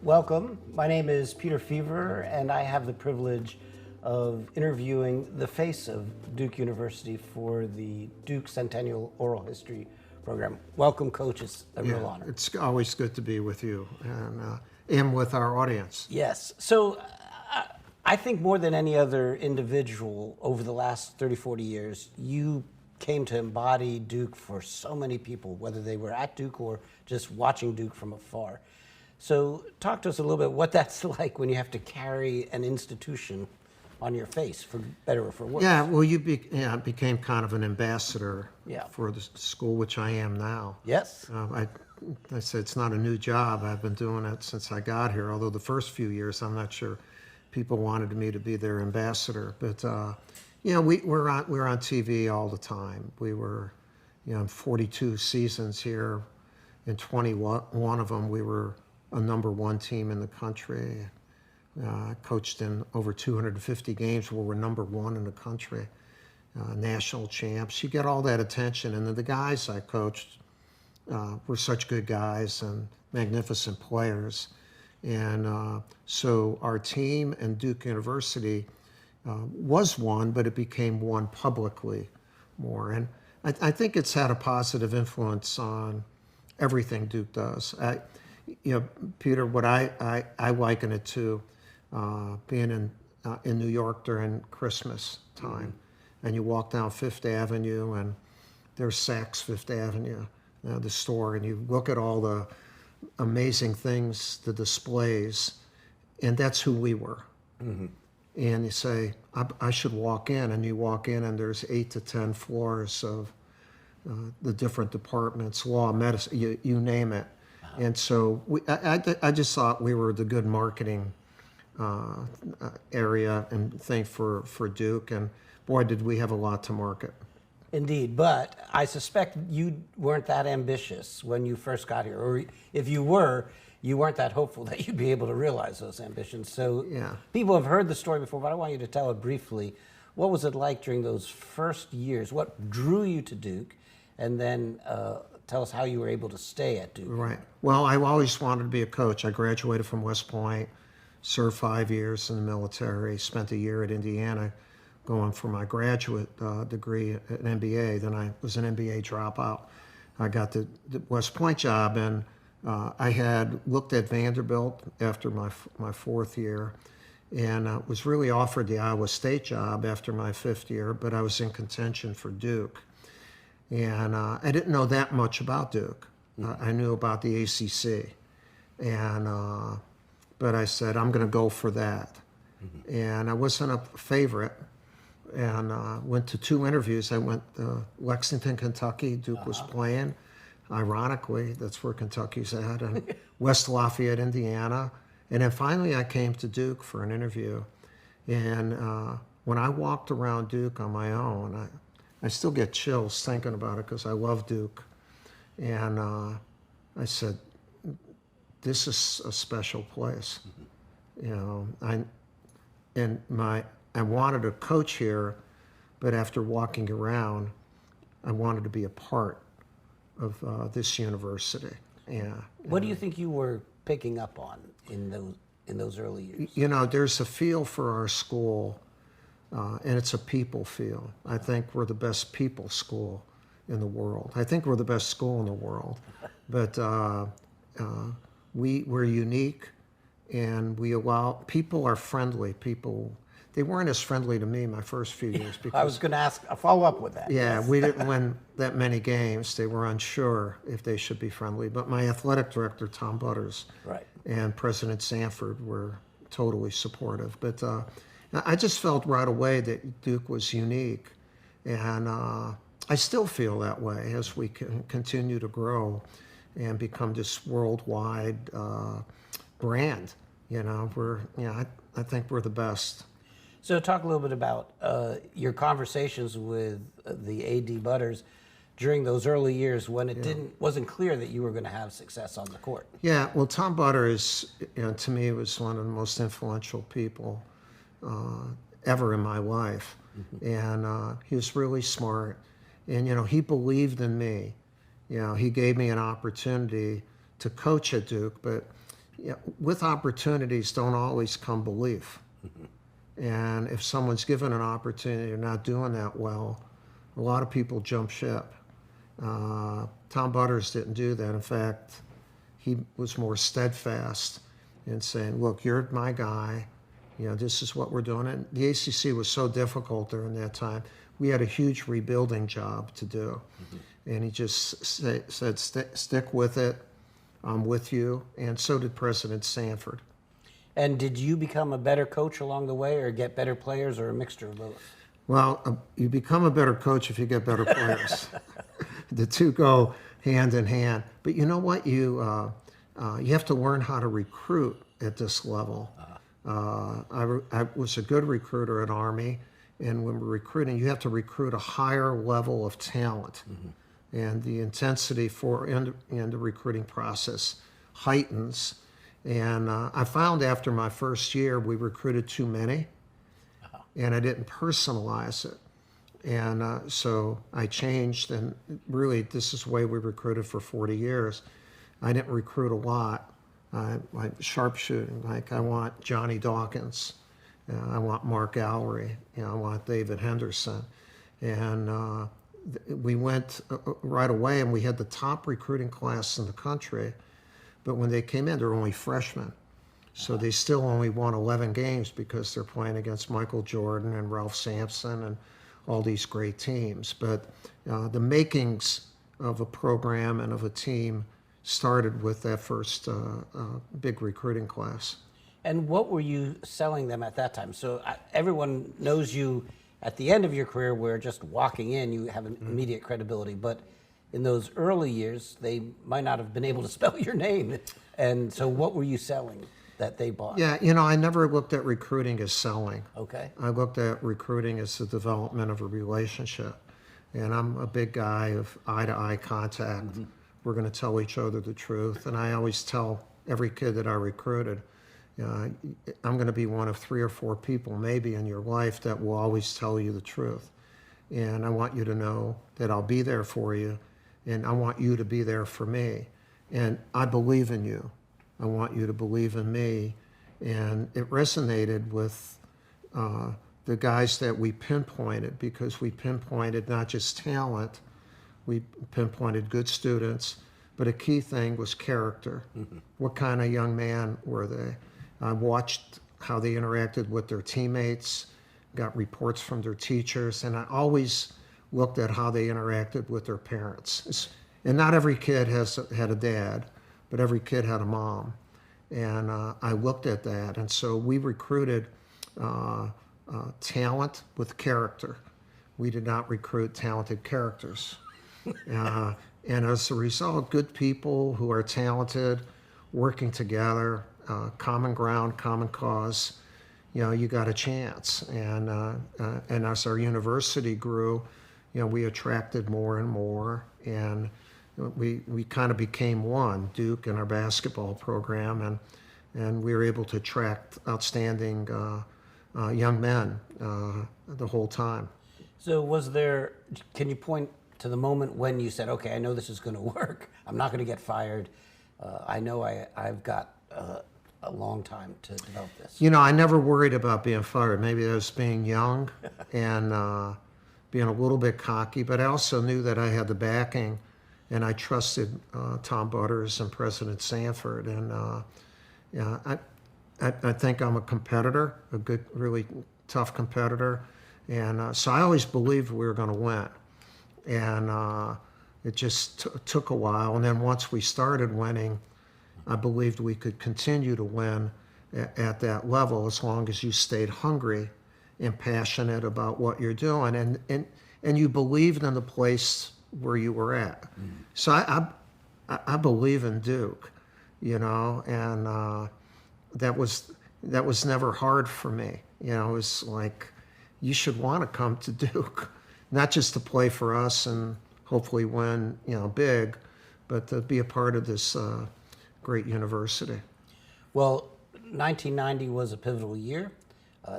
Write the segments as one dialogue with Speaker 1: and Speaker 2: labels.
Speaker 1: Welcome. My name is Peter Fever, and I have the privilege of interviewing the face of Duke University for the Duke Centennial Oral History program. Welcome, Coach. It's a real honor.
Speaker 2: It's always good to be with you and with our audience.
Speaker 1: Yes. So I think more than any other individual over the last 30, 40 years, you came to embody Duke for so many people, whether they were at Duke or just watching Duke from afar. So talk to us a little bit what that's like when you have to carry an institution on your face, for better or for worse.
Speaker 2: Yeah, well, you became kind of an ambassador
Speaker 1: Yeah.
Speaker 2: for the school, which I am now.
Speaker 1: Yes.
Speaker 2: I said it's not a new job. I've been doing it since I got here, although the first few years I'm not sure people wanted me to be their ambassador. But, we're on TV all the time. We were, 42 seasons here. In 21 of them, we were a #1 team in the country. Coached in over 250 games where we're #1 in the country. National champs. You get all that attention. And then the guys I coached were such good guys and magnificent players. And so our team and Duke University was one, but it became one publicly more. And I think it's had a positive influence on everything Duke does. Peter, what I liken it to being in New York during Christmas time, and you walk down Fifth Avenue, and there's Saks Fifth Avenue, the store, and you look at all the amazing things, the displays, and that's who we were. Mm-hmm. And you say, I should walk in, and you walk in, and there's 8 to 10 floors of the different departments, law, medicine, you name it. And so I just thought we were the good marketing area and thing for Duke. And boy, did we have a lot to market.
Speaker 1: Indeed, but I suspect you weren't that ambitious when you first got here. Or if you were, you weren't that hopeful that you'd be able to realize those ambitions. So people have heard the story before, but I want you to tell it briefly. What was it like during those first years? What drew you to Duke? And then tell us how you were able to stay at Duke.
Speaker 2: Right. Well, I always wanted to be a coach. I graduated from West Point, served 5 years in the military, spent a year at Indiana going for my graduate degree at an MBA. Then I was an MBA dropout. I got the West Point job, and I had looked at Vanderbilt after my fourth year, and was really offered the Iowa State job after my fifth year, but I was in contention for Duke. And I didn't know that much about Duke. I knew about the ACC, and but I said I'm going to go for that. Mm-hmm. And I wasn't a favorite, and went to 2 interviews. I went to Lexington, Kentucky. Duke was playing. Ironically, that's where Kentucky's at, and West Lafayette, Indiana. And then finally, I came to Duke for an interview. And when I walked around Duke on my own, I still get chills thinking about it because I love Duke. And I said, this is a special place. Mm-hmm. I wanted to coach here, but after walking around, I wanted to be a part of this university. Yeah.
Speaker 1: What do you think you were picking up on in those early years?
Speaker 2: There's a feel for our school. And it's a people feel. I think we're the best people school in the world. I think we're the best school in the world. But we're unique, and people are friendly. They weren't as friendly to me my first few years. Because,
Speaker 1: I was going to ask a follow-up with that.
Speaker 2: Yeah, we didn't win that many games. They were unsure if they should be friendly. But my athletic director, Tom Butters, and President Sanford were totally supportive. But I just felt right away that Duke was unique, and I still feel that way as we continue to grow and become this worldwide brand. I think we're the best.
Speaker 1: So talk a little bit about your conversations with the AD Butters. during those early years when it wasn't clear that you were going to have success on the court?
Speaker 2: Yeah, well, Tom Butter is, to me, was one of the most influential people ever in my life. And he was really smart. And, he believed in me. He gave me an opportunity to coach at Duke, but with opportunities don't always come belief. And if someone's given an opportunity, they're not doing that well, a lot of people jump ship. Tom Butters didn't do that. In fact, he was more steadfast in saying, look, you're my guy. This is what we're doing. And the ACC was so difficult during that time. We had a huge rebuilding job to do. And he just said, stick with it. I'm with you. And so did President Sanford.
Speaker 1: And did you become a better coach along the way, or get better players, or a mixture of both?
Speaker 2: Well, you become a better coach if you get better players. The two go hand in hand. But you know what? You have to learn how to recruit at this level. I was a good recruiter at Army, and when we're recruiting, you have to recruit a higher level of talent. And the intensity in the recruiting process heightens. And I found after my first year, we recruited too many, and I didn't personalize it. And so I changed, and really, this is the way we recruited for 40 years. I didn't recruit a lot. Like sharpshooting, like I want Johnny Dawkins, I want Mark Gallery, I want David Henderson. And we went right away, and we had the top recruiting class in the country. But when they came in, they're only freshmen. So they still only won 11 games because they're playing against Michael Jordan and Ralph Sampson and all these great teams. But the makings of a program and of a team started with that first big recruiting class.
Speaker 1: And what were you selling them at that time? So everyone knows you at the end of your career, where just walking in, you have an immediate credibility. But in those early years, they might not have been able to spell your name. And so what were you selling that they bought?
Speaker 2: Yeah, I never looked at recruiting as selling.
Speaker 1: Okay.
Speaker 2: I looked at recruiting as the development of a relationship. And I'm a big guy of eye-to-eye contact. We're going to tell each other the truth. And I always tell every kid that I recruited, I'm going to be one of 3 or 4 people maybe in your life that will always tell you the truth. And I want you to know that I'll be there for you. And I want you to be there for me. And I believe in you. I want you to believe in me. And it resonated with the guys that we pinpointed, because we pinpointed not just talent, we pinpointed good students, but a key thing was character. What kind of young man were they? I watched how they interacted with their teammates, got reports from their teachers, and I always looked at how they interacted with their parents. And not every kid had a dad, but every kid had a mom. And I looked at that. And so we recruited talent with character. We did not recruit talented characters. And as a result, good people who are talented, working together, common ground, common cause, you got a chance. And as our university grew, we attracted more and more, and we kind of became one, Duke and our basketball program, and we were able to attract outstanding young men the whole time.
Speaker 1: So can you point to the moment when you said, okay, I know this is going to work. I'm not going to get fired. I know I've got a long time to develop this.
Speaker 2: I never worried about being fired. Maybe I was being young and being a little bit cocky, but I also knew that I had the backing, and I trusted Tom Butters and President Sanford. And I think I'm a competitor, a good, really tough competitor. And so I always believed we were going to win. And it just took a while. And then once we started winning, I believed we could continue to win at that level as long as you stayed hungry and passionate about what you're doing, and you believed in the place where you were at. So I believe in Duke, and that was never hard for me. It was like, you should want to come to Duke, not just to play for us and hopefully win, big, but to be a part of this great university.
Speaker 1: Well, 1990 was a pivotal year.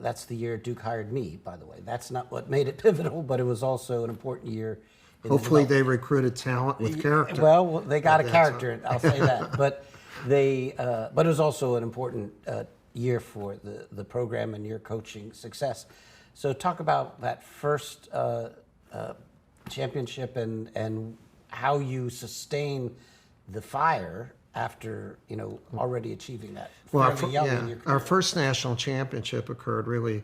Speaker 1: That's the year Duke hired me, by the way. That's not what made it pivotal, but it was also an important year.
Speaker 2: Hopefully they recruited talent with character.
Speaker 1: Well, they got a character, I'll say that. But but it was also an important year for the program and your coaching success. So talk about that first championship and how you sustain the fire after already achieving that.
Speaker 2: Well, our first national championship occurred really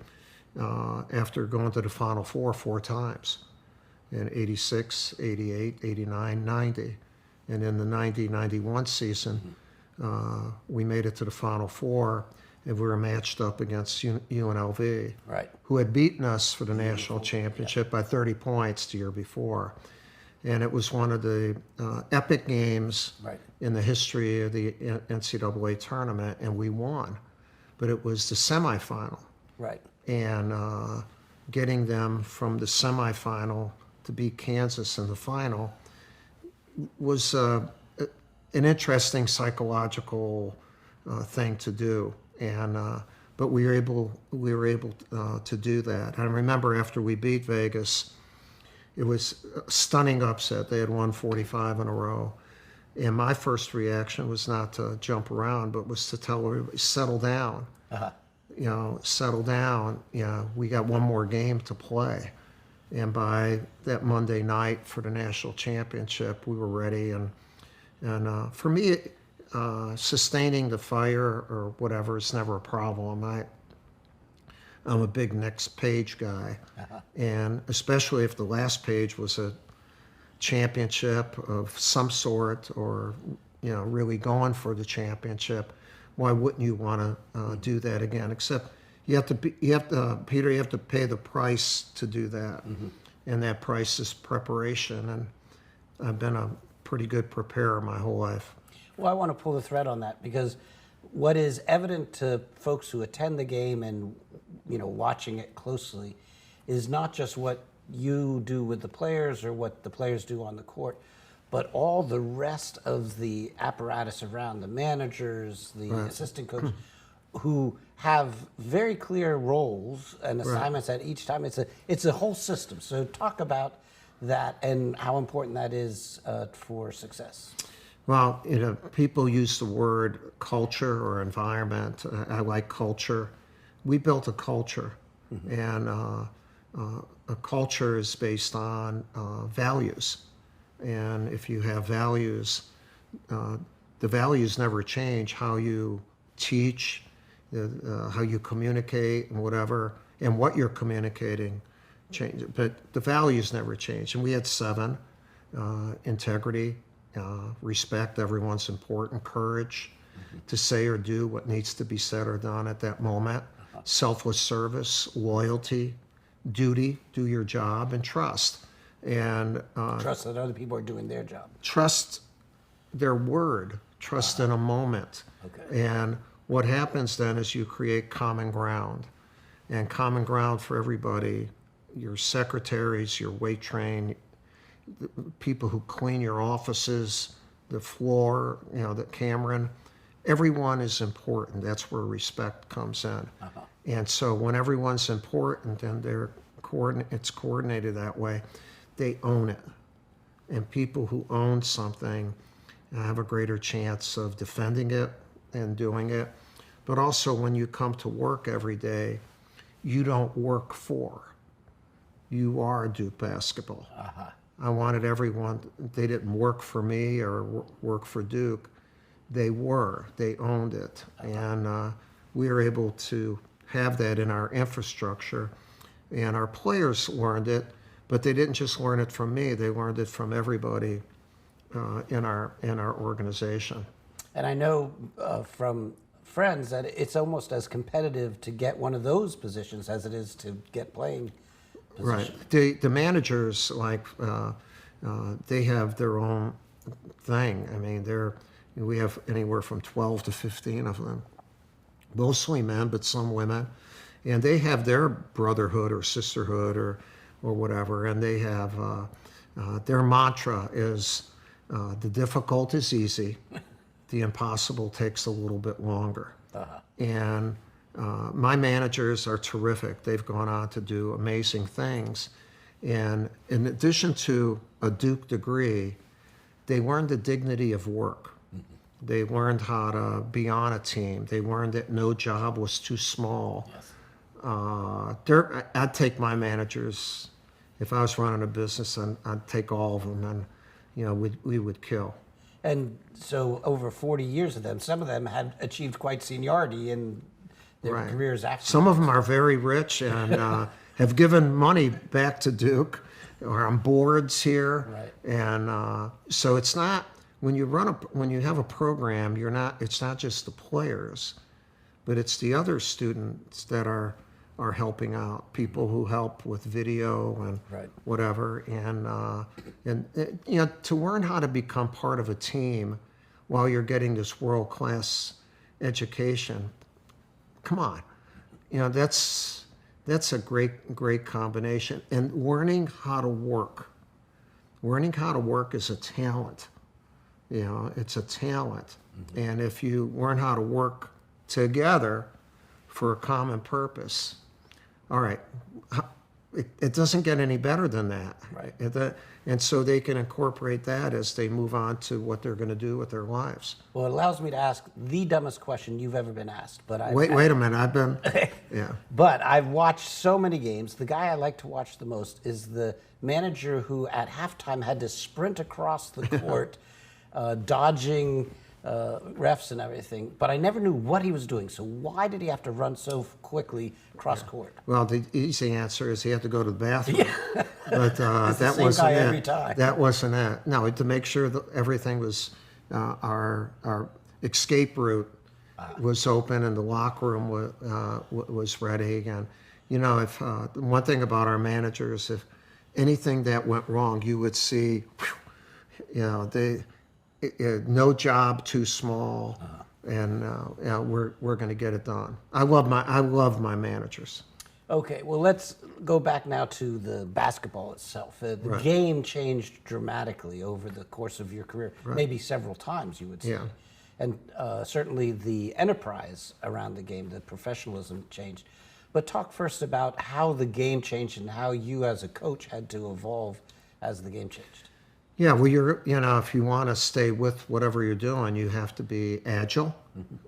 Speaker 2: after going to the Final Four times, in 86, 88, 89, 90. And in the 90-91 season, we made it to the Final Four, and we were matched up against UNLV,
Speaker 1: right,
Speaker 2: who had beaten us for the national championship by 30 points the year before. And it was one of the epic games in the history of the NCAA tournament, and we won. But it was the semifinal.
Speaker 1: Right.
Speaker 2: And getting them from the semifinal to beat Kansas in the final was an interesting psychological thing to do. And but we were able to do that. I remember after we beat Vegas, it was a stunning upset. They had won 45 in a row. And my first reaction was not to jump around, but was to tell everybody, settle down. Settle down. We got one more game to play. And by that Monday night for the national championship, we were ready. And for me, sustaining the fire or whatever is never a problem. I'm a big next page guy, and especially if the last page was a championship of some sort, or really going for the championship, why wouldn't you want to do that again? Except you have to pay the price to do that, and that price is preparation. And I've been a pretty good preparer my whole life.
Speaker 1: Well, I want to pull the thread on that, because what is evident to folks who attend the game and watching it closely is not just what you do with the players or what the players do on the court, but all the rest of the apparatus around, the managers, the assistant coach, who have very clear roles and assignments at each time. It's a whole system. So talk about that and how important that is for success.
Speaker 2: Well, people use the word culture or environment. I like culture. We built a culture, and a culture is based on values. And if you have values, the values never change. How you teach, how you communicate, and whatever, and what you're communicating changes. But the values never change. And we had 7: integrity, respect, everyone's important, courage to say or do what needs to be said or done at that moment, selfless service, loyalty, duty, do your job, and trust. And
Speaker 1: trust that other people are doing their job.
Speaker 2: Trust their word, trust in a moment.
Speaker 1: Okay.
Speaker 2: And what happens then is you create common ground. And common ground for everybody, your secretaries, your wait train, the people who clean your offices, the floor, the Cameron, everyone is important. That's where respect comes in. And so when everyone's important and it's coordinated that way, they own it. And people who own something have a greater chance of defending it and doing it. But also when you come to work every day, you don't work for. You are Duke basketball. I wanted everyone, they didn't work for me or work for Duke. They owned it. And we were able to have that in our infrastructure. And our players learned it, but they didn't just learn it from me. They learned it from everybody in our organization. And
Speaker 1: I know from friends that it's almost as competitive to get one of those positions as it is to get playing position.
Speaker 2: Right. The managers, they have their own thing. I mean, we have anywhere from 12 to 15 of them, mostly men, but some women. And they have their brotherhood or sisterhood or whatever, and they have Their mantra is the difficult is easy, the impossible takes a little bit longer. And my managers are terrific. They've gone on to do amazing things. And in addition to a Duke degree, they learned the dignity of work. They learned how to be on a team. They learned that no job was too small.
Speaker 1: Yes.
Speaker 2: I'd take my managers, if I was running a business, I'd take all of them, and we would kill.
Speaker 1: And so over 40 years of them, some of them had achieved quite seniority in their careers after.
Speaker 2: Some of them are very rich and have given money back to Duke, or on boards here.
Speaker 1: Right.
Speaker 2: And so it's not, when you have a program, it's not just the players, but it's the other students that are helping out, people who help with video and whatever, and to learn how to become part of a team while you're getting this world-class education. Come on, that's a great combination. And learning how to work is a talent. It's a talent, and if you learn how to work together for a common purpose. All right, it doesn't get any better than that.
Speaker 1: Right.
Speaker 2: And so they can incorporate that as they move on to what they're going to do with their lives.
Speaker 1: Well, it allows me to ask the dumbest question you've ever been asked. But
Speaker 2: wait a minute, I've been, yeah.
Speaker 1: But I've watched so many games. The guy I like to watch the most is the manager who at halftime had to sprint across the court, dodging refs and everything, but I never knew what he was doing. So why did he have to run so quickly cross court?
Speaker 2: Well, the easy answer is he had to go to the bathroom.
Speaker 1: Yeah.
Speaker 2: But that
Speaker 1: same
Speaker 2: wasn't
Speaker 1: guy
Speaker 2: it.
Speaker 1: every time.
Speaker 2: That wasn't it. No, to make sure that everything was, our escape route was open and the locker room was ready. And if one thing about our managers, if anything that went wrong, you would see, no job too small, and we're going to get it done. I love my managers.
Speaker 1: Okay, well, let's go back now to the basketball itself. The game changed dramatically over the course of your career, maybe several times, you would say.
Speaker 2: Yeah.
Speaker 1: And certainly the enterprise around the game, the professionalism changed. But talk first about how the game changed and how you as a coach had to evolve as the game changed.
Speaker 2: Yeah, well, if you want to stay with whatever you're doing, you have to be agile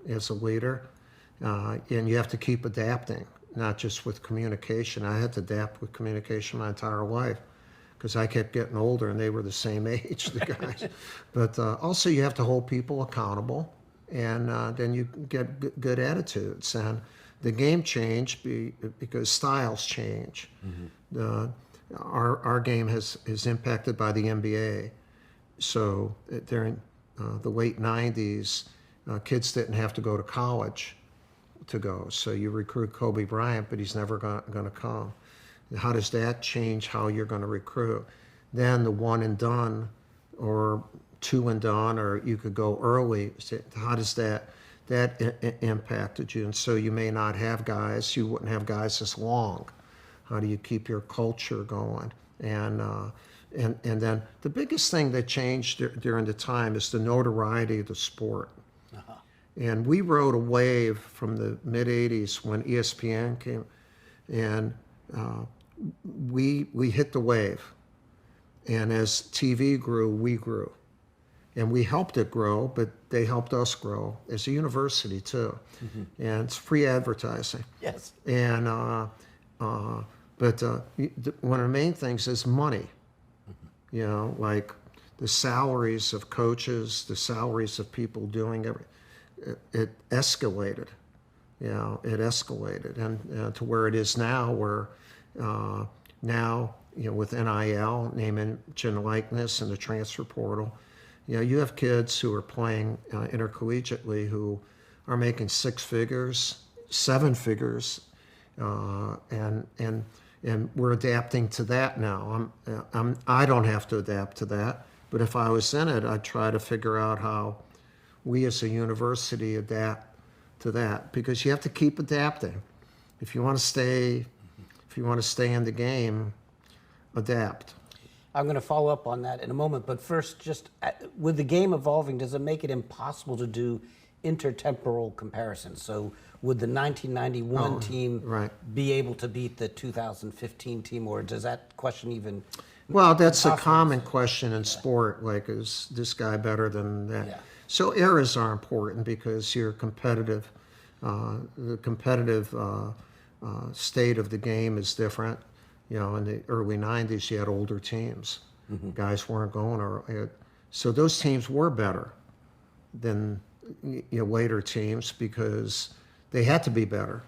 Speaker 2: as a leader, and you have to keep adapting, not just with communication. I had to adapt with communication my entire life because I kept getting older and they were the same age, the guys. But also you have to hold people accountable, and then you get good attitudes. And the game changed because styles change. Our game is impacted by the NBA. So during the late 90s, kids didn't have to go to college to go. So you recruit Kobe Bryant, but he's never going to come. How does that change how you're going to recruit? Then the one and done or two and done, or you could go early. How does that impacted you? And so you may not have guys, you wouldn't have guys as long. How do you keep your culture going? And then the biggest thing that changed during the time is the notoriety of the sport. And we rode a wave from the mid-'80s when ESPN came, and we hit the wave. And as TV grew, we grew. And we helped it grow, but they helped us grow as a university too. And it's free advertising.
Speaker 1: Yes.
Speaker 2: And but one of the main things is money. Like the salaries of coaches, the salaries of people doing everything. It escalated. It escalated, and to where it is now, where now with NIL, name, image, and likeness, and the transfer portal, you have kids who are playing intercollegiately who are making 6 figures, 7 figures, and we're adapting to that now. I don't have to adapt to that, but if I was in it, I'd try to figure out how we as a university adapt to that, because you have to keep adapting. If you want to stay in the game, adapt.
Speaker 1: I'm going to follow up on that in a moment. But first, just with the game evolving, does it make it impossible to do intertemporal comparisons? So would the 1991 team be able to beat the 2015 team, or does that question even...
Speaker 2: Well, that's a common question in sport, like, is this guy better than that? Yeah. So eras are important because you're competitive. The competitive state of the game is different. You know, in the early 90s, you had older teams. Guys weren't going, so those teams were better than later teams because they had to be better.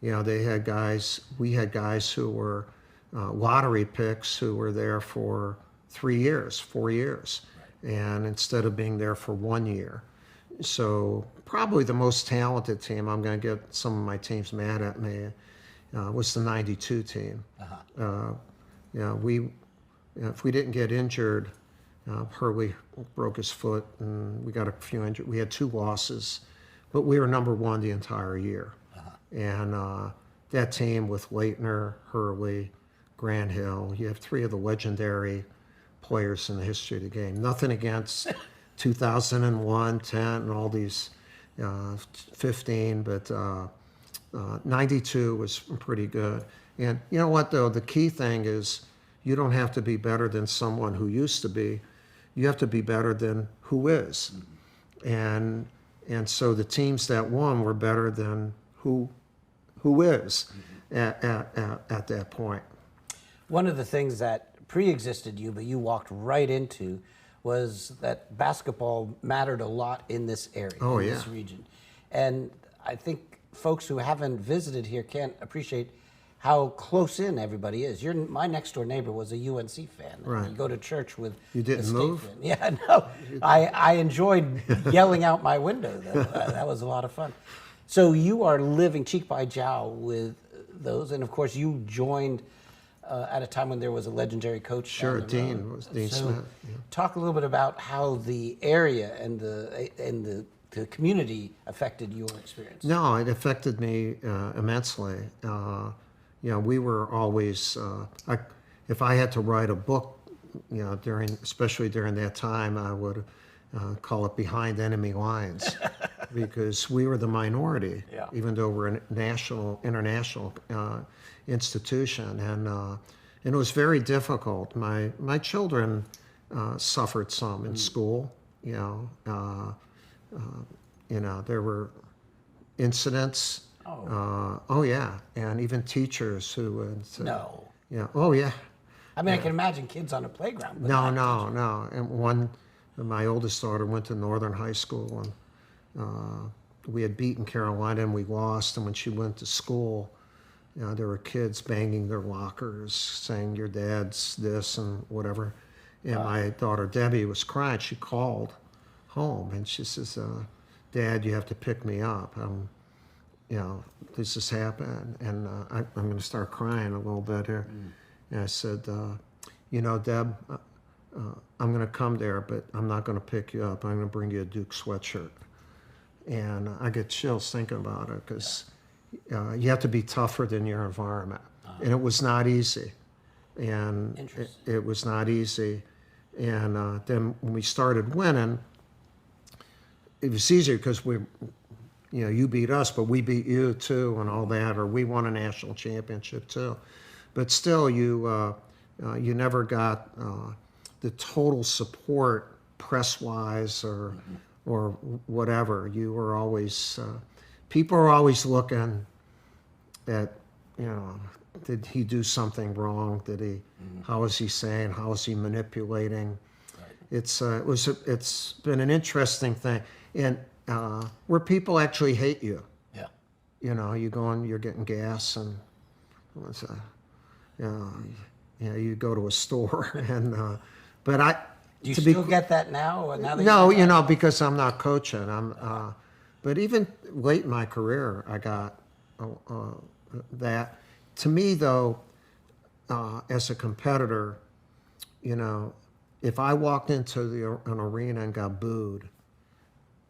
Speaker 2: You know, they had guys. We had guys who were lottery picks who were there for 3 years, 4 years, and instead of being there for 1 year. So probably the most talented team, I'm going to get some of my teams mad at me, was the 92 team. If we didn't get injured, Hurley broke his foot and we got a few injured. We had 2 losses, but we were number 1 the entire year. And that team with Leitner, Hurley, Grant Hill, you have 3 of the legendary players in the history of the game. Nothing against 2001, 10, and all these 15, but 92 was pretty good. And you know what, though? The key thing is you don't have to be better than someone who used to be. You have to be better than who is. And so the teams that won were better than who is at that point.
Speaker 1: One of the things that pre-existed you, but you walked right into, was that basketball mattered a lot in this area, this region. And I think folks who haven't visited here can't appreciate how close in everybody is. My next door neighbor was a UNC fan.
Speaker 2: Right.
Speaker 1: You go to church with
Speaker 2: You didn't move?
Speaker 1: fan. Yeah, no. I enjoyed yelling out my window, though. That was a lot of fun. So you are living cheek by jowl with those, and of course you joined at a time when there was a legendary coach.
Speaker 2: Sure, Dean Smith. Yeah.
Speaker 1: Talk a little bit about how the area and the community affected your experience.
Speaker 2: No, it affected me immensely. We were always. If I had to write a book, especially during that time, I would call it Behind Enemy Lines, because we were the minority, even though we're a international institution, and it was very difficult. My children suffered some in school. There were incidents. And even teachers who would say,
Speaker 1: No. I mean, I can imagine kids on a playground.
Speaker 2: No. And my oldest daughter went to Northern High School, and we had beaten Carolina and we lost. And when she went to school, there were kids banging their lockers, saying your dad's this and whatever. And my daughter Debbie was crying. She called home and she says, "Dad, you have to pick me up. This has happened." And I'm going to start crying a little bit here. And I said, Deb, I'm going to come there, but I'm not going to pick you up. I'm going to bring you a Duke sweatshirt. And I get chills thinking about it, because you have to be tougher than your environment. And it was not easy. And it was not easy. And then when we started winning, it was easier because you beat us, but we beat you too, and all that, or we won a national championship too. But still, you never got the total support press-wise or whatever. You were always people are always looking at did he do something wrong? Did he? How is he saying? How is he manipulating? Right. It's been an interesting thing, and where people actually hate you.
Speaker 1: Yeah.
Speaker 2: You go and you're getting gas, and you go to a store, and but
Speaker 1: do you still get that now?
Speaker 2: No, because I'm not coaching. But even late in my career, I got that. To me, though, as a competitor, if I walked into an arena and got booed,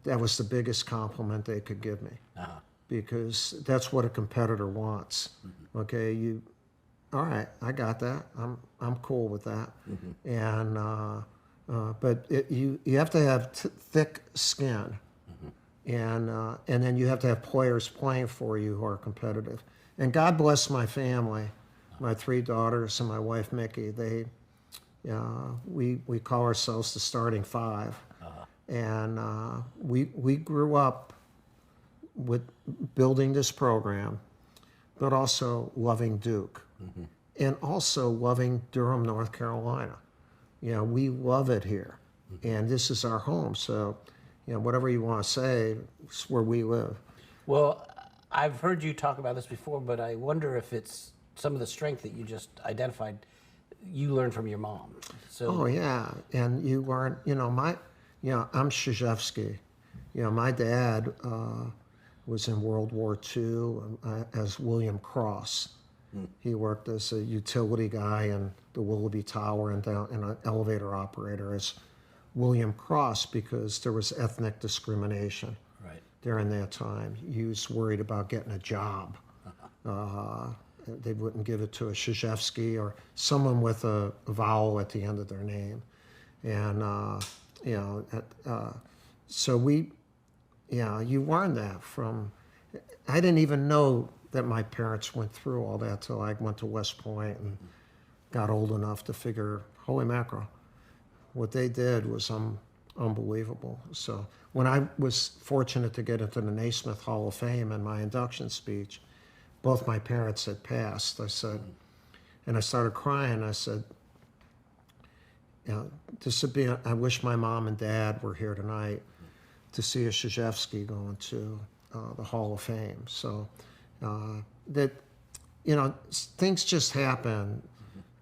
Speaker 2: that was the biggest compliment they could give me, because that's what a competitor wants. Okay, all right, I got that. I'm cool with that. And but you have to have thick skin, and then you have to have players playing for you who are competitive. And God bless my family, my 3 daughters and my wife Mickey. We call ourselves the starting 5, and we grew up with building this program, but also loving Duke, and also loving Durham, North Carolina. We love it here, and this is our home. So, whatever you want to say, it's where we live.
Speaker 1: Well, I've heard you talk about this before, but I wonder if it's some of the strength that you just identified you learned from your mom. So.
Speaker 2: Oh yeah, and you weren't. I'm Krzyzewski. My dad was in World War II as William Cross. He worked as a utility guy in the Willoughby Tower and an elevator operator as William Cross because there was ethnic discrimination during that time. He was worried about getting a job. They wouldn't give it to a Krzyzewski or someone with a vowel at the end of their name. And, so you learn that from, I didn't even know that my parents went through all that till I went to West Point and got old enough to figure, holy mackerel, what they did was unbelievable. So when I was fortunate to get into the Naismith Hall of Fame in my induction speech, both my parents had passed. I said, and I started crying. I said, this would be, I wish my mom and dad were here tonight to see a Krzyzewski going to the Hall of Fame. So things just happen.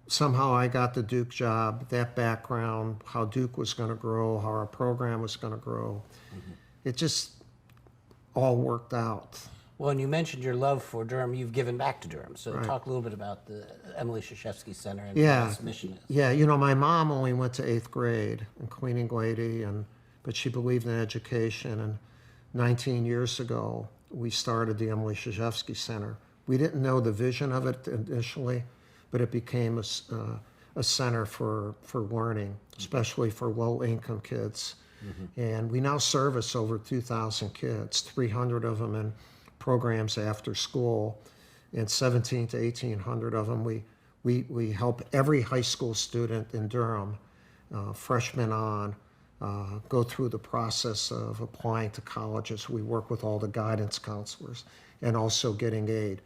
Speaker 2: Somehow I got the Duke job, that background, how Duke was going to grow, how our program was going to grow. It just all worked out.
Speaker 1: Well, and you mentioned your love for Durham. You've given back to Durham. So talk a little bit about the Emily Krzyzewski Center and what its mission is.
Speaker 2: Yeah, my mom only went to 8th grade and cleaning lady, but she believed in education. And 19 years ago, we started the Emily Krzyzewski Center. We didn't know the vision of it initially, but it became a center for learning, especially for low-income kids. And we now service over 2,000 kids, 300 of them in programs after school, and 1,700 to 1,800 of them. We help every high school student in Durham, freshman on, go through the process of applying to colleges. We work with all the guidance counselors and also getting aid.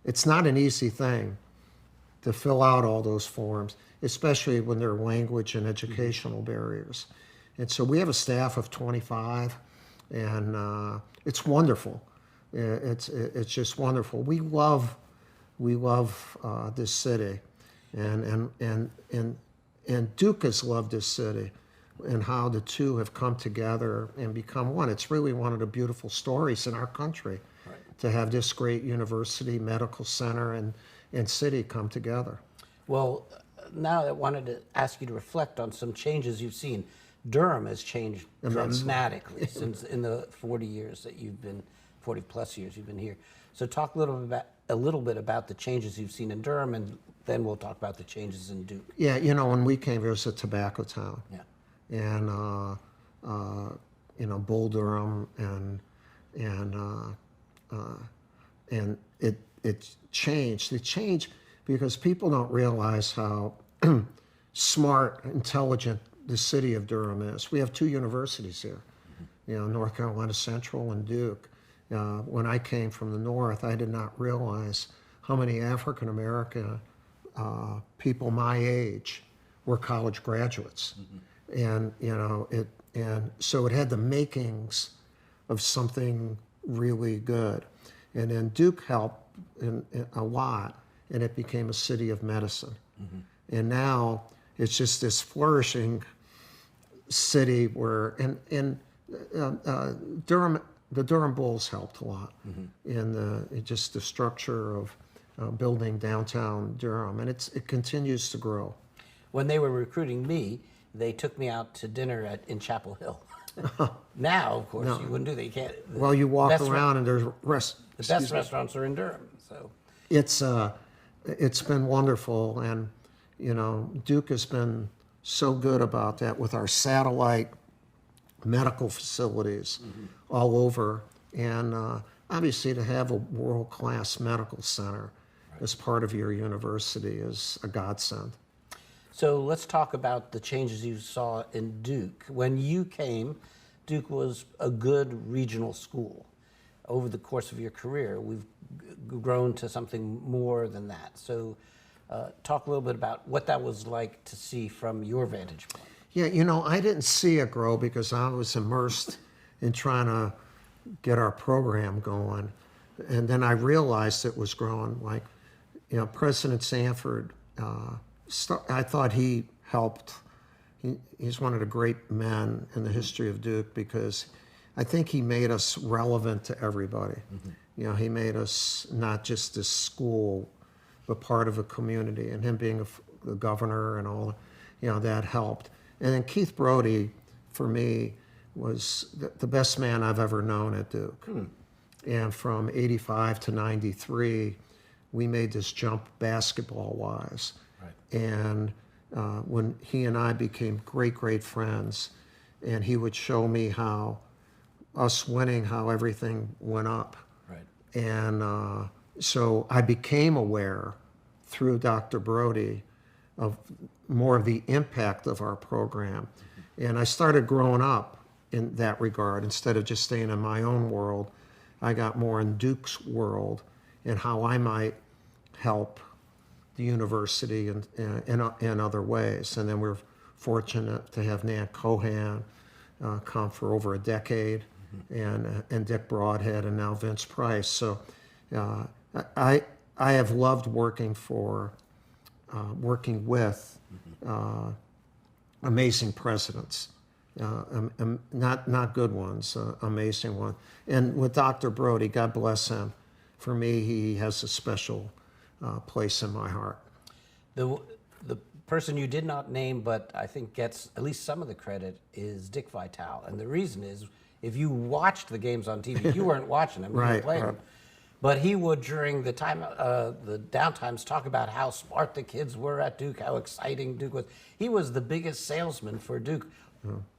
Speaker 2: It's not an easy thing to fill out all those forms, especially when there are language and educational barriers. And so we have a staff of 25, and it's wonderful. It's just wonderful. We love this city, and Duke has loved this city, and how the two have come together and become one. It's really one of the beautiful stories in our country, to have this great university, medical center, and city come together.
Speaker 1: Well, now I wanted to ask you to reflect on some changes you've seen. Durham has changed dramatically since in the 40 years that you've been, 40 plus years you've been here. So talk a little bit about the changes you've seen in Durham, and then we'll talk about the changes in Duke.
Speaker 2: Yeah, when we came here, it was a tobacco town. Yeah. And Bull Durham, and it changed. It changed because people don't realize how smart, intelligent the city of Durham is. We have 2 universities here, North Carolina Central and Duke. When I came from the north, I did not realize how many African American people my age were college graduates, and so it had the makings of something really good. And then Duke helped in a lot, and it became a city of medicine. And now it's just this flourishing city where, and Durham, the Durham Bulls helped a lot in just the structure of building downtown Durham, and it continues to grow.
Speaker 1: When they were recruiting me, they took me out to dinner in Chapel Hill. Now, of course, you wouldn't do that. You can't.
Speaker 2: Well, you walk around and there's
Speaker 1: the best restaurants are in Durham. So
Speaker 2: it's it's been wonderful, and Duke has been so good about that with our satellite medical facilities all over, and obviously to have a world-class medical center as part of your university is a godsend.
Speaker 1: So let's talk about the changes you saw in Duke. When you came, Duke was a good regional school. Over the course of your career, we've grown to something more than that. So talk a little bit about what that was like to see from your vantage point.
Speaker 2: Yeah, I didn't see it grow because I was immersed in trying to get our program going. And then I realized it was growing. Like, President Sanford, I thought he helped. He's one of the great men in the history of Duke because I think he made us relevant to everybody. He made us not just a school, but part of a community. And him being the governor and all, that helped. And then Keith Brody, for me, was the best man I've ever known at Duke. And from 85 to 93, we made this jump basketball-wise. Right. And when he and I became great friends, and he would show me how us winning, how everything went up. Right. And so I became aware through Dr. Brody of more of the impact of our program. And I started growing up in that regard. Instead of just staying in my own world, I got more in Duke's world and how I might help the university in other ways. And then we're fortunate to have Nan Cohan come for over a decade, and Dick Broadhead, and now Vince Price. So I have loved working with amazing presidents, not good ones, amazing ones. And with Dr. Brody, God bless him, for me, he has a special place in my heart.
Speaker 1: The person you did not name, but I think gets at least some of the credit, is Dick Vitale. And the reason is, if you watched the games on TV, you weren't watching them, you were playing them. But he would, during the time, the downtimes, talk about how smart the kids were at Duke, how exciting Duke was. He was the biggest salesman for Duke.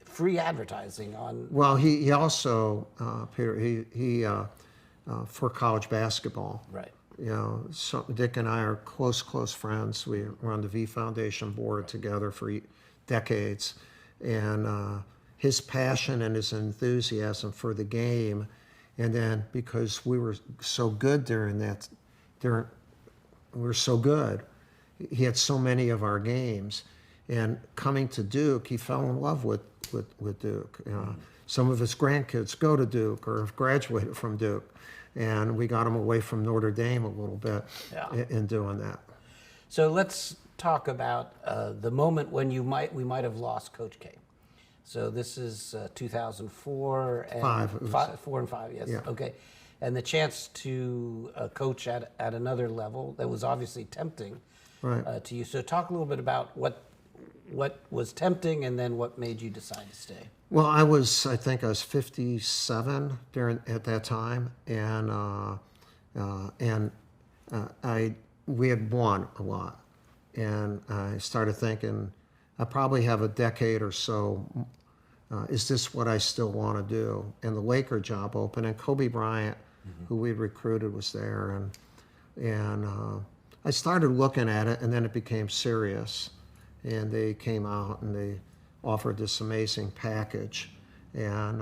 Speaker 1: Free advertising on.
Speaker 2: Well, he also, Peter, for college basketball.
Speaker 1: Right.
Speaker 2: So Dick and I are close friends. We were on the V Foundation board together for decades. And his passion and his enthusiasm for the game, and then because we were so good we were so good, he had so many of our games. And coming to Duke, he fell in love with Duke. Some of his grandkids go to Duke or have graduated from Duke. And we got him away from Notre Dame a little bit in doing that.
Speaker 1: So let's talk about the moment when we might have lost Coach K. So this is 2004 and 4 and 5, yes. Yeah. Okay. And the chance to coach at another level that was obviously tempting to you. So talk a little bit about what was tempting and then what made you decide to stay.
Speaker 2: Well, I think I was 57 at that time, and we had won a lot, and I started thinking, I probably have a decade or so. Is this what I still want to do? And the Laker job opened, and Kobe Bryant, who we recruited, was there, and I started looking at it, and then it became serious, and they came out and they offered this amazing package, and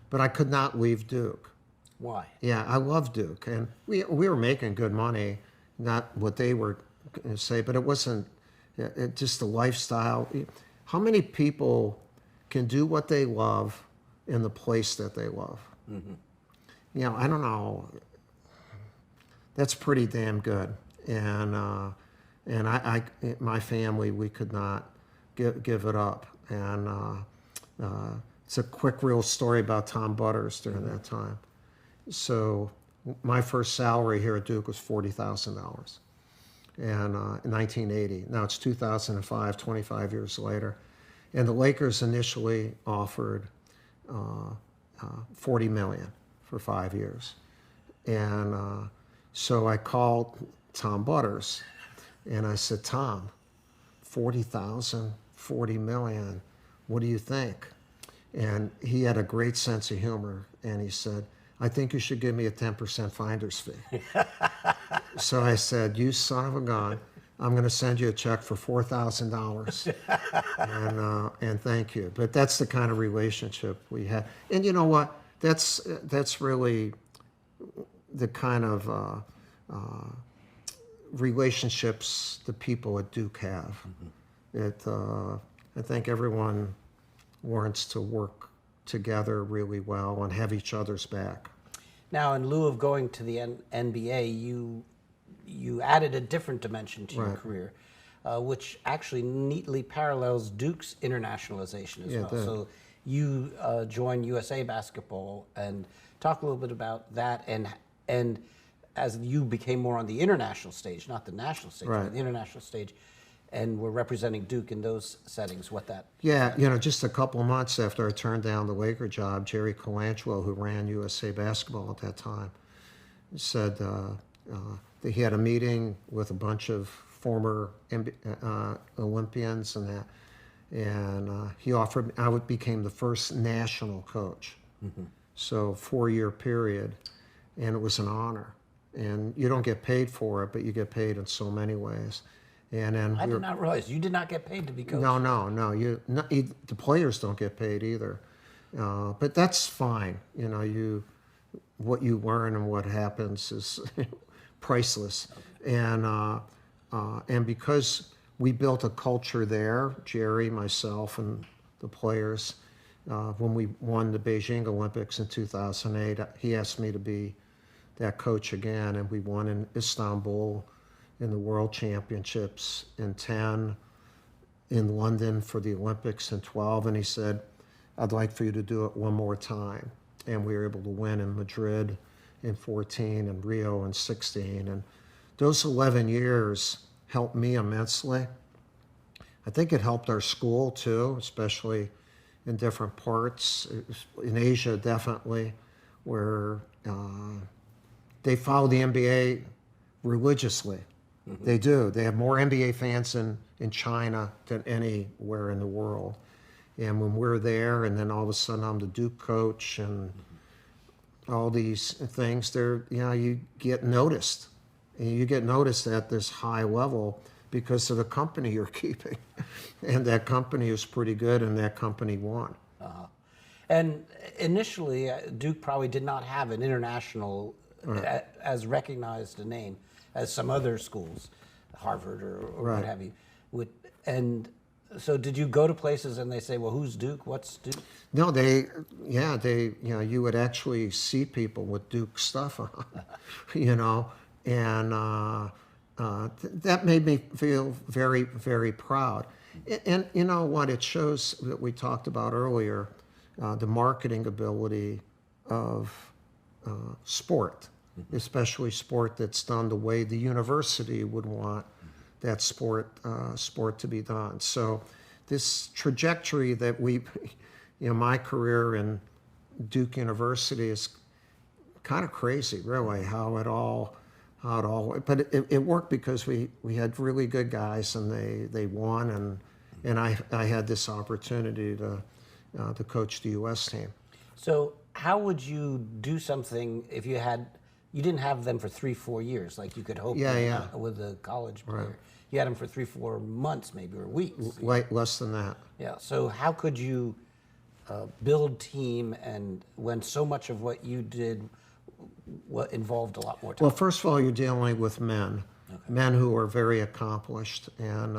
Speaker 2: but I could not leave Duke.
Speaker 1: Why?
Speaker 2: Yeah, I love Duke, and we were making good money, not what they were going to say, but it wasn't just the lifestyle. How many people can do what they love in the place that they love? I don't know. That's pretty damn good, and I my family, we could not give it up. And it's a quick real story about Tom Butters during that time. So my first salary here at Duke was $40,000, and in 1980. Now it's 2005, 25 years later, and the Lakers initially offered $40 million for 5 years, and so I called Tom Butters. And I said, Tom, 40,000, 40 million, what do you think? And he had a great sense of humor, and he said, I think you should give me a 10% finder's fee. So I said, you son of a gun, I'm going to send you a check for $4,000, and thank you. But that's the kind of relationship we had. And you know what? That's really the kind of relationships the people at Duke have. I think everyone learns to work together really well and have each other's back.
Speaker 1: Now, in lieu of going to the NBA, you added a different dimension to your career, which actually neatly parallels Duke's internationalization as well. So you joined USA Basketball, and talk a little bit about that, and as you became more on the international stage, not the national stage, but the international stage, and were representing Duke in those settings, what that...
Speaker 2: Yeah, just a couple of months after I turned down the Laker job, Jerry Colangelo, who ran USA Basketball at that time, said that he had a meeting with a bunch of former Olympians and that, and he offered, became the first national coach. So 4-year period, and it was an honor. And you don't get paid for it, but you get paid in so many ways. And then
Speaker 1: I did not realize you did not get paid to be coach.
Speaker 2: No. The players don't get paid either, but that's fine. What you learn and what happens is priceless. And because we built a culture there, Jerry, myself, and the players, when we won the Beijing Olympics in 2008, he asked me to be that coach again, and we won in Istanbul in the World Championships in 10, in London for the Olympics in 12, and he said, I'd like for you to do it one more time. And we were able to win in Madrid in 14 and Rio in 16. And those 11 years helped me immensely. I think it helped our school too, especially in different parts. In Asia, definitely, where they follow the NBA religiously. They do. They have more NBA fans in China than anywhere in the world. And when we're there, and then all of a sudden I'm the Duke coach, and all these things, you get noticed. And you get noticed at this high level because of the company you're keeping. And that company is pretty good, and that company won.
Speaker 1: And initially, Duke probably did not have an international as recognized a name as some other schools, Harvard or what have you. And so did you go to places and they say, well, who's Duke? What's Duke?
Speaker 2: No, you would actually see people with Duke stuff on, and that made me feel very, very proud. And you know what, it shows that we talked about earlier, the marketing ability of sport, especially sport that's done the way the university would want that sport to be done. So this trajectory that my career in Duke University is kind of crazy, really, how it all, but it worked because we had really good guys, and they won, and I had this opportunity to coach the U.S. team. So
Speaker 1: how would you do something if you didn't have them for 3-4 years, like you could hope with a college player? Right. You had them for 3-4 months, maybe, or weeks.
Speaker 2: Less than that.
Speaker 1: Yeah. So how could you build team, and when so much of what you did involved a lot more time?
Speaker 2: Well, first of all, you're dealing with men who are very accomplished, and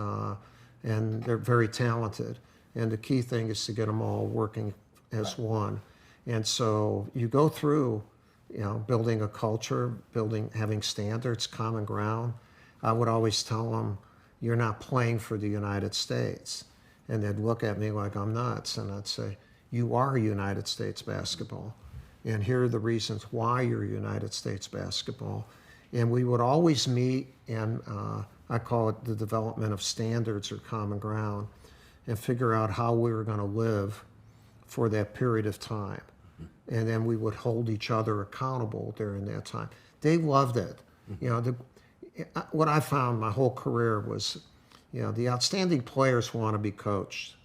Speaker 2: they're very talented. And the key thing is to get them all working as one. And so you go through, building a culture, having standards, common ground. I would always tell them, you're not playing for the United States. And they'd look at me like I'm nuts. And I'd say, you are United States basketball. And here are the reasons why you're United States basketball. And we would always meet, and I call it the development of standards or common ground, and figure out how we were going to live for that period of time. And then we would hold each other accountable during that time. They loved it. what I found my whole career was, the outstanding players want to be coached.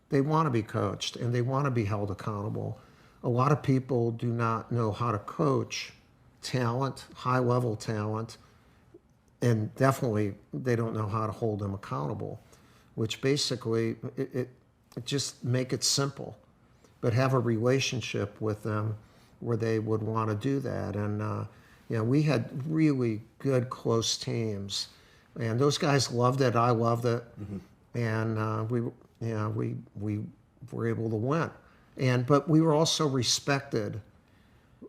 Speaker 2: They want to be coached and they want to be held accountable. A lot of people do not know how to coach talent, high-level talent, and definitely they don't know how to hold them accountable, which basically it just make it simple, but have a relationship with them where they would want to do that. And we had really good, close teams, and those guys loved it. I loved it, and we were able to win. But we were also respected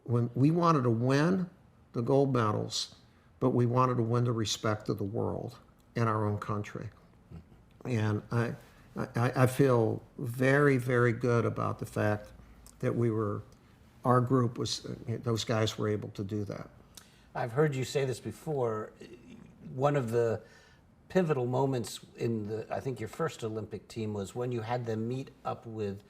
Speaker 2: when we wanted to win the gold medals, but we wanted to win the respect of the world and our own country. And I feel very, very good about the fact that our group was, those guys were able to do that.
Speaker 1: I've heard you say this before. One of the pivotal moments in I think your first Olympic team was when you had them meet up with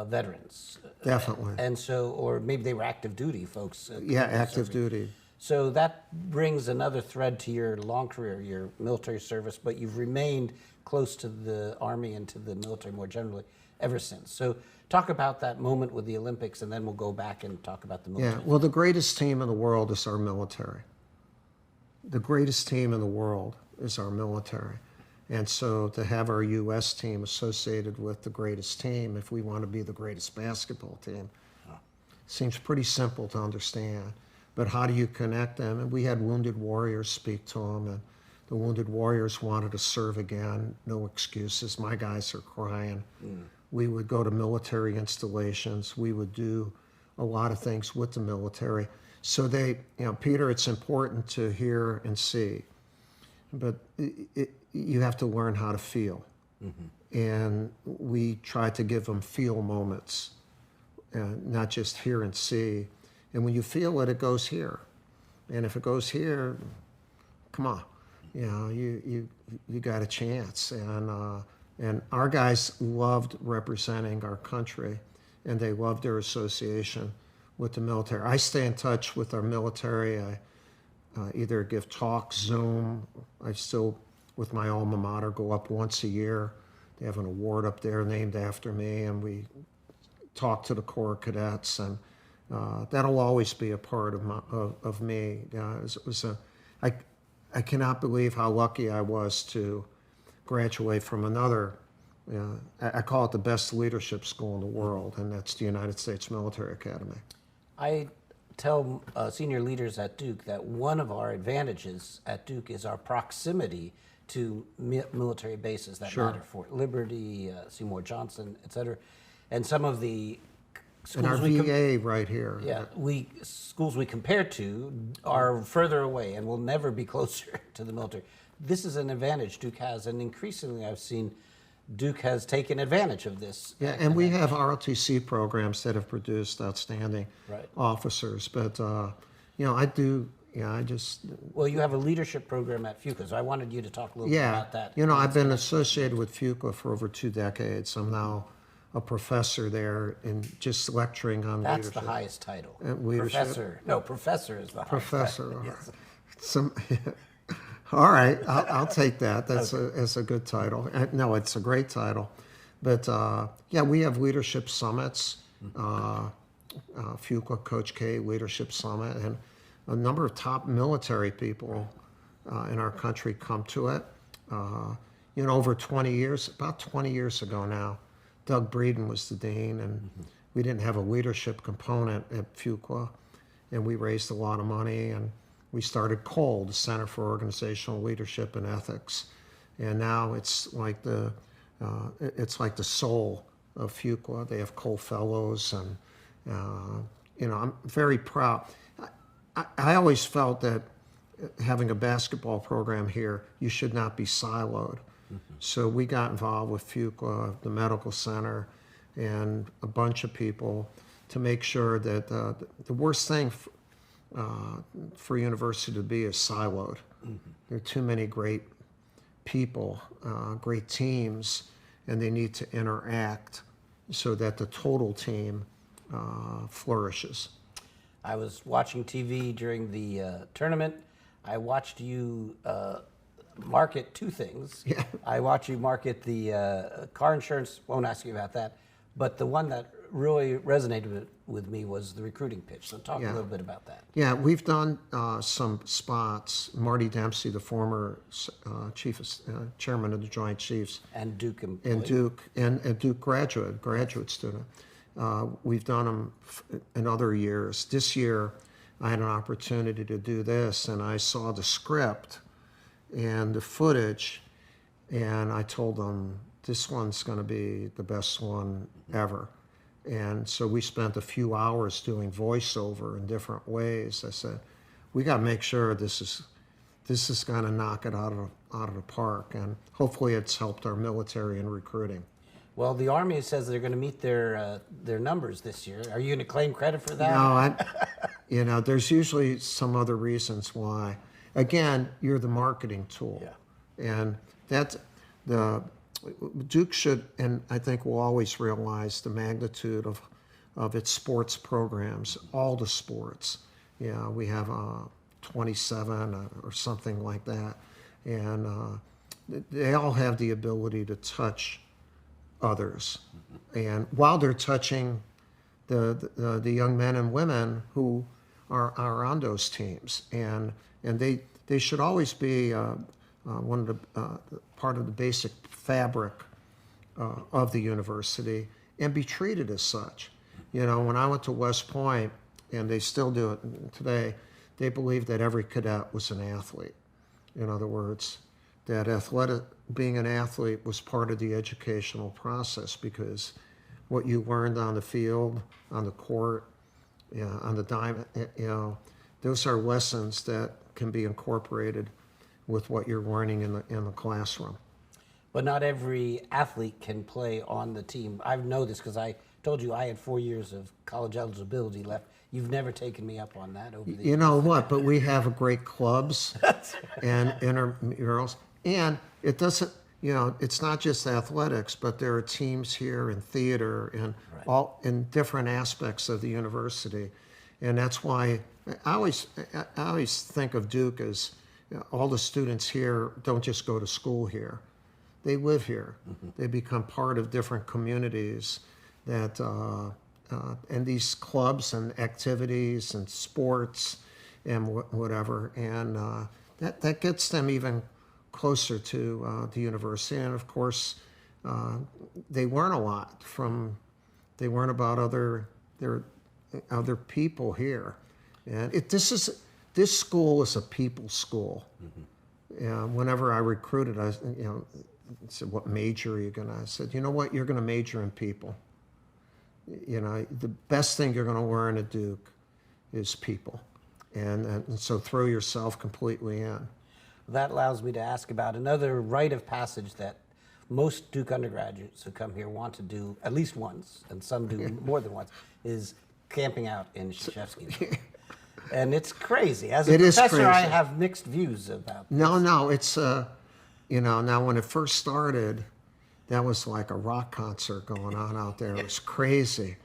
Speaker 1: veterans.
Speaker 2: Definitely.
Speaker 1: And so, or maybe they were active duty folks.
Speaker 2: Active duty.
Speaker 1: So that brings another thread to your long career, your military service, but you've remained close to the Army and to the military more generally ever since. So talk about that moment with the Olympics, and then we'll go back and talk about the military.
Speaker 2: Yeah, well, the greatest team in the world is our military. The greatest team in the world is our military. And so to have our U.S. team associated with the greatest team, if we want to be the greatest basketball team, seems pretty simple to understand. But how do you connect them? And we had wounded warriors speak to them, and the wounded warriors wanted to serve again. No excuses. My guys are crying. We would go to military installations. We would do a lot of things with the military. So Peter, it's important to hear and see, but you have to learn how to feel. And we try to give them feel moments, not just hear and see. And when you feel it, it goes here. And if it goes here, come on, you got a chance. And our guys loved representing our country, and they loved their association with the military. I stay in touch with our military. I either give talks, Zoom. I still, with my alma mater, go up once a year. They have an award up there named after me, and we talk to the Corps cadets, and that'll always be a part of me. I cannot believe how lucky I was to graduate from another, I call it the best leadership school in the world, and that's the United States Military Academy.
Speaker 1: I tell senior leaders at Duke that one of our advantages at Duke is our proximity to military bases that matter. Fort Liberty, Seymour Johnson, et cetera. And some of the schools
Speaker 2: and our VA right here.
Speaker 1: Yeah, schools we compare to are further away and will never be closer to the military. This is an advantage Duke has, and increasingly I've seen Duke has taken advantage of this.
Speaker 2: Yeah, and we have ROTC programs that have produced outstanding officers. But, I do, I just...
Speaker 1: Well, you have a leadership program at Fuqua, so I wanted you to talk a little bit about that.
Speaker 2: I've been associated with Fuqua for over 2 decades. I'm now a professor there and just lecturing on leadership.
Speaker 1: That's the highest title.
Speaker 2: Leadership.
Speaker 1: Professor is the highest title.
Speaker 2: Yes. All right, I'll take that. That's a good title. No, it's a great title. But we have leadership summits. Fuqua Coach K Leadership Summit, and a number of top military people in our country come to it. Over 20 years, about 20 years ago now, Doug Breeden was the dean, and we didn't have a leadership component at Fuqua, and we raised a lot of money, and we started COLE, the Center for Organizational Leadership and Ethics, and now it's like the soul of Fuqua. They have COLE fellows, and I'm very proud. I always felt that having a basketball program here, you should not be siloed. So we got involved with Fuqua, the medical center, and a bunch of people to make sure that the worst thing for a university to be is siloed. There are too many great people, great teams, and they need to interact so that the total team flourishes.
Speaker 1: I was watching TV during the tournament. I watched you market two things.
Speaker 2: Yeah.
Speaker 1: I watched you market the car insurance. Won't ask you about that, but the one that really resonated with me was the recruiting pitch. So talk a little bit about that.
Speaker 2: Yeah, we've done some spots. Marty Dempsey, the former chairman of the Joint Chiefs,
Speaker 1: And Duke
Speaker 2: and Duke graduate student. We've done them in other years. This year, I had an opportunity to do this, and I saw the script and the footage, and I told them this one's going to be the best one ever. And so we spent a few hours doing voiceover in different ways. I said, we got to make sure this is going to knock it out of the park, and hopefully it's helped our military in recruiting.
Speaker 1: Well, the Army says they're going to meet their numbers this year. Are you going to claim credit for that?
Speaker 2: No, there's usually some other reasons why. Again, you're the marketing tool, and that's Duke should, and I think will always realize the magnitude of its sports programs, all the sports. Yeah, we have 27 or something like that, and they all have the ability to touch others, and while they're touching the young men and women who are on those teams, and they should always be one of the part of the basic fabric of the university and be treated as such. You know, when I went to West Point, and they still do it today, they believed that every cadet was an athlete. In other words, that being an athlete was part of the educational process, because what you learned on the field, on the court, on the diamond, those are lessons that can be incorporated with what you're learning in the classroom.
Speaker 1: But not every athlete can play on the team. I know this because I told you I had 4 years of college eligibility left. You've never taken me up on that over the years.
Speaker 2: You know what? But we have great clubs and intramurals, and it doesn't. It's not just athletics, but there are teams here in theater and all in different aspects of the university, and that's why I always think of Duke as all the students here don't just go to school here; they live here. Mm-hmm. They become part of different communities that, and these clubs and activities and sports and whatever, and that gets them even closer to the university. And of course, they learn a lot they learn about other people here. And this school is a people's school. Mm-hmm. Whenever I recruited, I said, what major are you going to? I said, you know what, you're going to major in people. The best thing you're going to learn at Duke is people. And so throw yourself completely in.
Speaker 1: That allows me to ask about another rite of passage that most Duke undergraduates who come here want to do at least once, and some do more than once, is camping out in Krzyzewski. And it's crazy. As a professor, I have mixed views about this.
Speaker 2: No, it's, now when it first started, that was like a rock concert going on out there. It was crazy.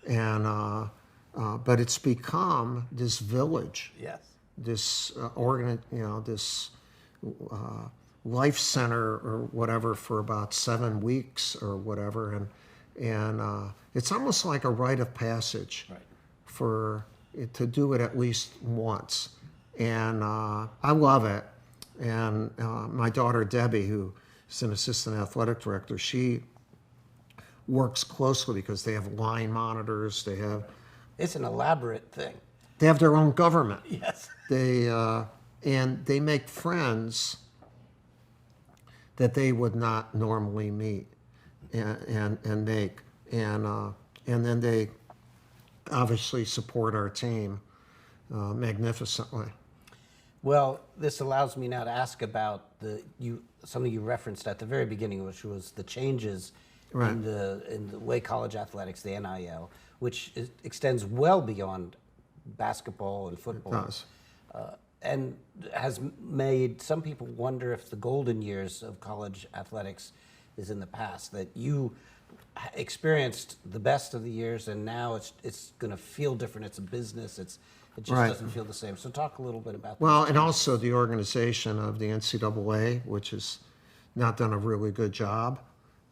Speaker 2: And, but it's become this village.
Speaker 1: Yes.
Speaker 2: This this life center or whatever for about 7 weeks or whatever, and it's almost like a rite of passage for it to do it at least once, and I love it. And my daughter Debbie, who is an assistant athletic director, she works closely because they have line monitors.
Speaker 1: It's an elaborate thing.
Speaker 2: They have their own government.
Speaker 1: Yes.
Speaker 2: And they make friends that they would not normally meet and make. And then they obviously support our team magnificently.
Speaker 1: Well, this allows me now to ask about something you referenced at the very beginning, which was the changes in the way college athletics, the NIL, which extends well beyond basketball and football.
Speaker 2: It does.
Speaker 1: And has made some people wonder if the golden years of college athletics is in the past. That experienced the best of the years, and now it's going to feel different. It's a business. It just doesn't feel the same. So talk a little bit about that.
Speaker 2: Well, and also the organization of the NCAA, which has not done a really good job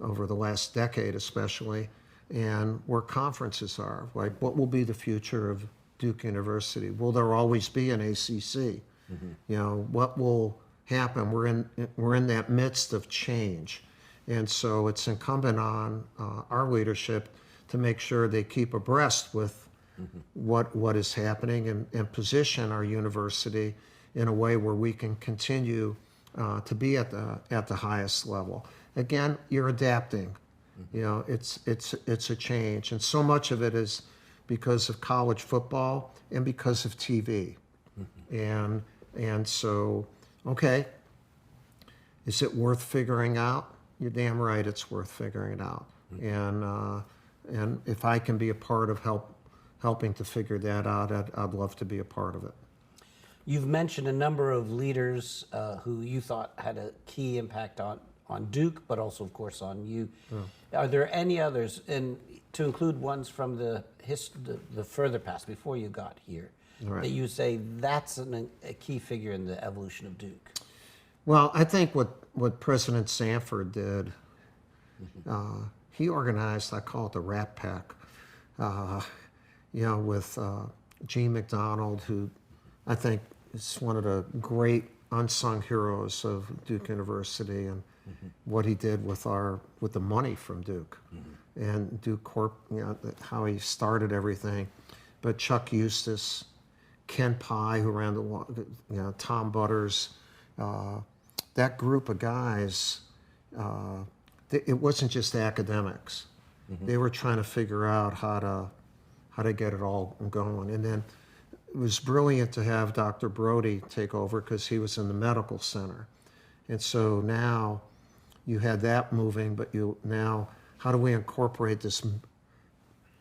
Speaker 2: over the last decade especially, and where conferences are. Like, what will be the future of Duke University? Will there always be an ACC? You know, what will happen? We're in that midst of change. And so it's incumbent on our leadership to make sure they keep abreast with what is happening and position our university in a way where we can continue to be at the highest level. Again, you're adapting. You know, it's a change, and so much of it is because of college football and because of TV. And so, okay, is it worth figuring out? You're damn right it's worth figuring it out. And if I can be a part of helping to figure that out, I'd love to be a part of it.
Speaker 1: You've mentioned a number of leaders who you thought had a key impact on Duke, but also, of course, on you. Are there any others, and to include ones from the further past, before you got here, that you say that's a key figure in the evolution of Duke?
Speaker 2: Well, I think what President Sanford did, he organized, I call it the Rat Pack, you know, with Gene McDonald, who I think is one of the great unsung heroes of Duke University, and what he did with the money from Duke and Duke Corp, you know, how he started everything. But Chuck Eustace, Ken Pye, who ran Tom Butters, that group of guys, it wasn't just academics. They were trying to figure out how to get it all going. And then it was brilliant to have Dr. Brody take over because he was in the medical center. And so now you had that moving, but now how do we incorporate this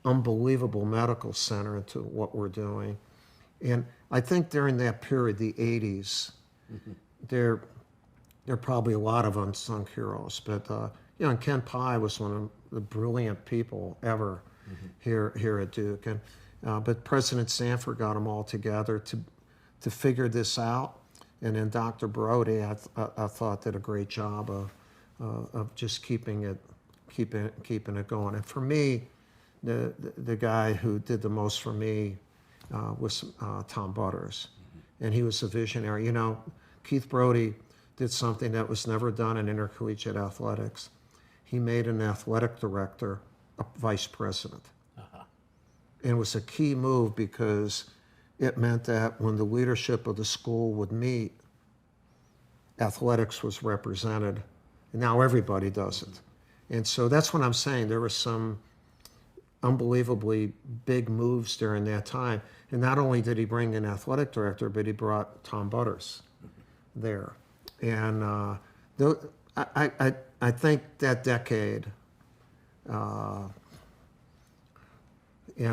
Speaker 2: unbelievable medical center into what we're doing? And I think during that period, the 80s, there are probably a lot of unsung heroes, but you know, and Ken Pye was one of the brilliant people ever here at Duke. And but President Sanford got them all together to figure this out. And then Dr. Brody, I thought, did a great job of just keeping it going. And for me, the guy who did the most for me was Tom Butters, and he was a visionary. You know, Keith Brody did something that was never done in intercollegiate athletics. He made an athletic director a vice president. And it was a key move because it meant that when the leadership of the school would meet, athletics was represented, and now everybody does it. And so that's what I'm saying. There were some unbelievably big moves during that time. And not only did he bring an athletic director, but he brought Tom Butters there. And I think that decade, and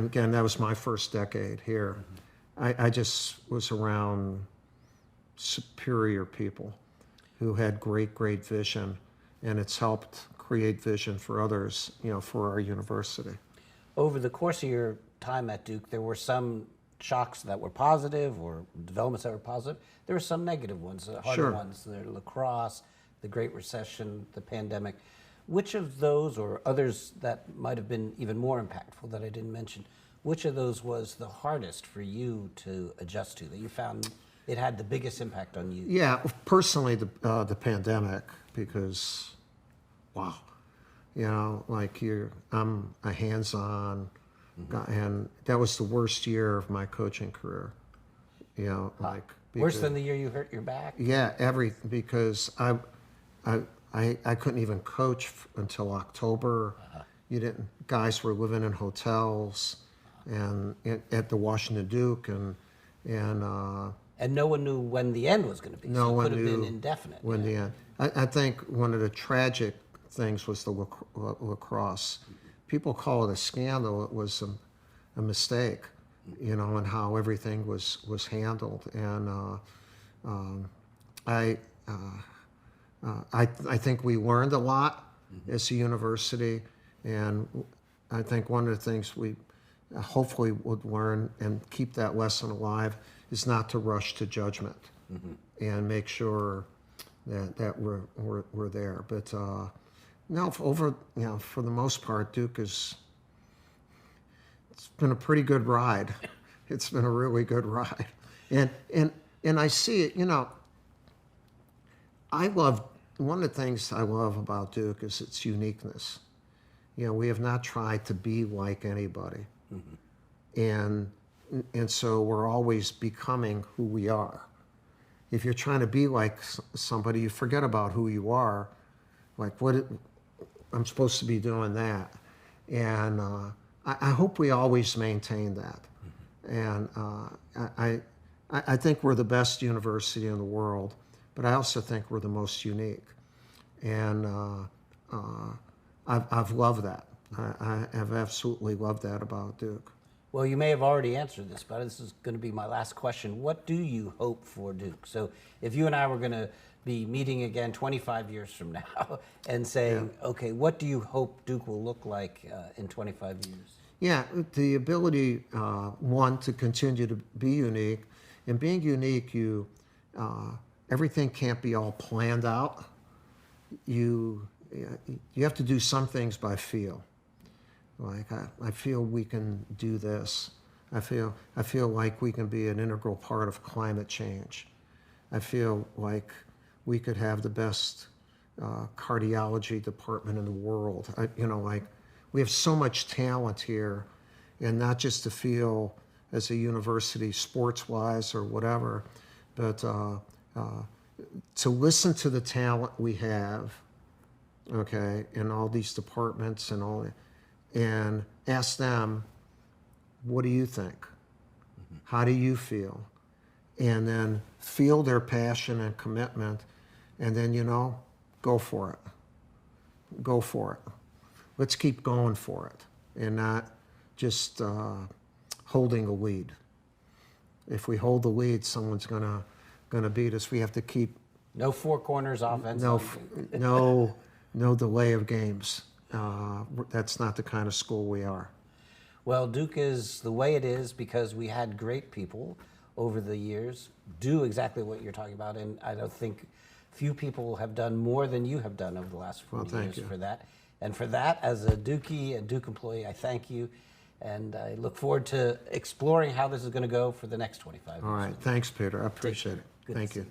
Speaker 2: again, that was my first decade here. I just was around superior people who had great vision, and it's helped create vision for others, you know, for our university.
Speaker 1: Over the course of your time at Duke, there were some shocks that were positive or developments that were positive. There were some negative ones, the harder ones, the lacrosse, the Great Recession, the pandemic. Which of those, or others that might have been even more impactful that I didn't mention, which of those was the hardest for you to adjust to, that you found it had the biggest impact on you?
Speaker 2: Yeah, personally, the pandemic, because, wow, you know, like I'm a hands-on guy, and that was the worst year of my coaching career. You know, like
Speaker 1: worse than the year you hurt your back?
Speaker 2: Yeah, because I couldn't even coach until October. Guys were living in hotels and at the Washington Duke, and
Speaker 1: no one knew when the end was going to be.
Speaker 2: No one
Speaker 1: knew. It could have been indefinite.
Speaker 2: When the end. I think one of the tragic things was the lacrosse. People call it a scandal. It was a mistake, you know, and how everything was handled. And I think we learned a lot as a university, And I think one of the things we hopefully would learn and keep that lesson alive is not to rush to judgment, and make sure that we're there. But no, for the most part, Duke it's been a pretty good ride. It's been a really good ride, and I see it. One of the things I love about Duke is its uniqueness. We have not tried to be like anybody, and so we're always becoming who we are. If you're trying to be like somebody, you forget about who you are. Like, I'm supposed to be doing that, and I hope we always maintain that. And I think we're the best university in the world, but I also think we're the most unique, and I've loved that. I have absolutely loved that about Duke.
Speaker 1: Well, you may have already answered this, but this is going to be my last question. What do you hope for Duke? So if you and I were going to be meeting again 25 years from now and saying, okay, what do you hope Duke will look like in 25 years?
Speaker 2: Yeah, the ability, one, to continue to be unique. And being unique, everything can't be all planned out. You have to do some things by feel. Like, I feel we can do this. I feel like we can be an integral part of climate change. I feel like we could have the best cardiology department in the world. Like, we have so much talent here, and not just to feel as a university sports-wise or whatever, but to listen to the talent we have, okay, in all these departments and ask them, what do you think? How do you feel? And then feel their passion and commitment, and then, go for it. Go for it. Let's keep going for it, and not just holding a lead. If we hold the lead, someone's gonna beat us. We have to keep
Speaker 1: no four corners offense.
Speaker 2: No delay of games. That's not the kind of school we are.
Speaker 1: Well, Duke is the way it is because we had great people over the years do exactly what you're talking about, and I don't think few people have done more than you have done over the last 40 years for that. And for that, as a Dookie and Duke employee, I thank you, and I look forward to exploring how this is going to go for the next 25 years.
Speaker 2: All right. Thanks, Peter. I appreciate it. Thank you.